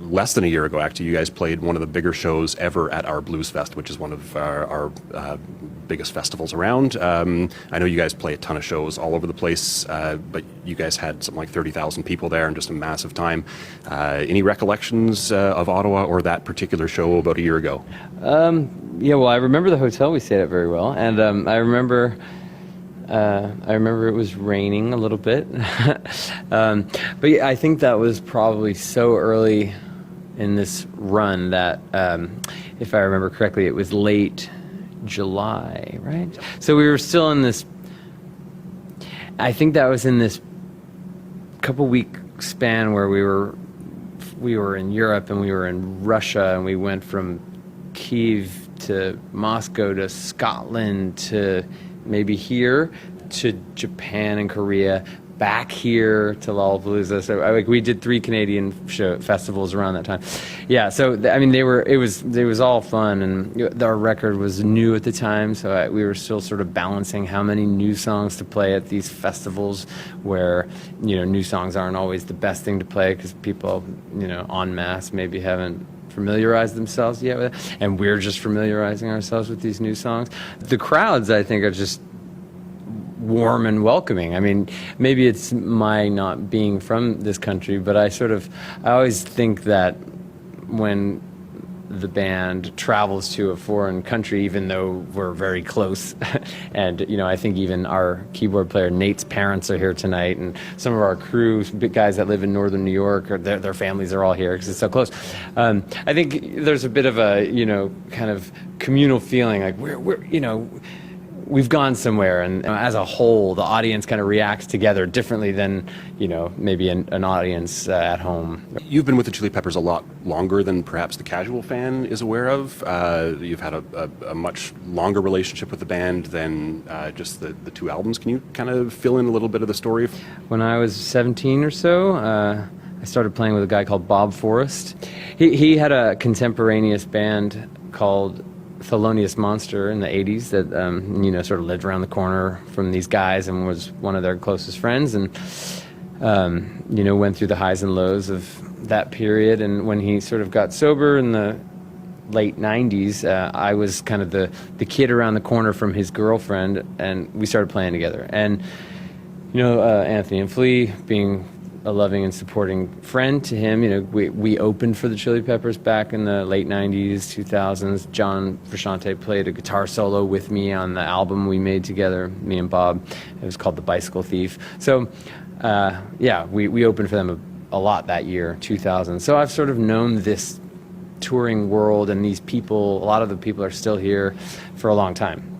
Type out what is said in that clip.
less than a year ago, actually, you guys played one of the bigger shows ever at our Blues Fest, which is one of our biggest festivals around. I know you guys play a ton of shows all over the place, but you guys had something like 30,000 people there in just a massive time. Any recollections of Ottawa or that particular show about a year ago? Yeah, well, I remember the hotel we stayed at very well, and I remember it was raining a little bit. But yeah, I think that was probably so early in this run that, if I remember correctly, it was late July, right? So we were still in this, I think that was in this couple week span where we were in Europe and we were in Russia, and we went from Kiev to Moscow to Scotland to maybe here to Japan and Korea, back here to Lollapalooza. So we did 3 Canadian festivals around that time. Yeah, so I mean it was all fun, and our record was new at the time, so we were still sort of balancing how many new songs to play at these festivals, where new songs aren't always the best thing to play because people en masse maybe haven't familiarized themselves yet with it, and we're just familiarizing ourselves with these new songs. The crowds, I think, are just warm and welcoming. I mean, maybe it's my not being from this country, but I always think that when the band travels to a foreign country, even though we're very close, and I think even our keyboard player Nate's parents are here tonight, and some of our crew, big guys that live in northern New York, or their families are all here because it's so close. I think there's a bit of a kind of communal feeling, like we've gone somewhere, and as a whole, the audience kind of reacts together differently than, maybe an audience at home. You've been with the Chili Peppers a lot longer than perhaps the casual fan is aware of. You've had a much longer relationship with the band than just the 2 albums. Can you kind of fill in a little bit of the story? When I was 17 or so, I started playing with a guy called Bob Forrest. He had a contemporaneous band called Thelonious Monster in the 80s that sort of lived around the corner from these guys and was one of their closest friends, and went through the highs and lows of that period. And when he sort of got sober in the late 90s, I was kind of the kid around the corner from his girlfriend, and we started playing together. And Anthony and Flea, being a loving and supporting friend to him, we opened for the Chili Peppers back in the late 90s, 2000s. John Frusciante played a guitar solo with me on the album we made together, me and Bob. It was called The Bicycle Thief. So, we opened for them a lot that year, 2000. So I've sort of known this touring world and these people, a lot of the people are still here, for a long time.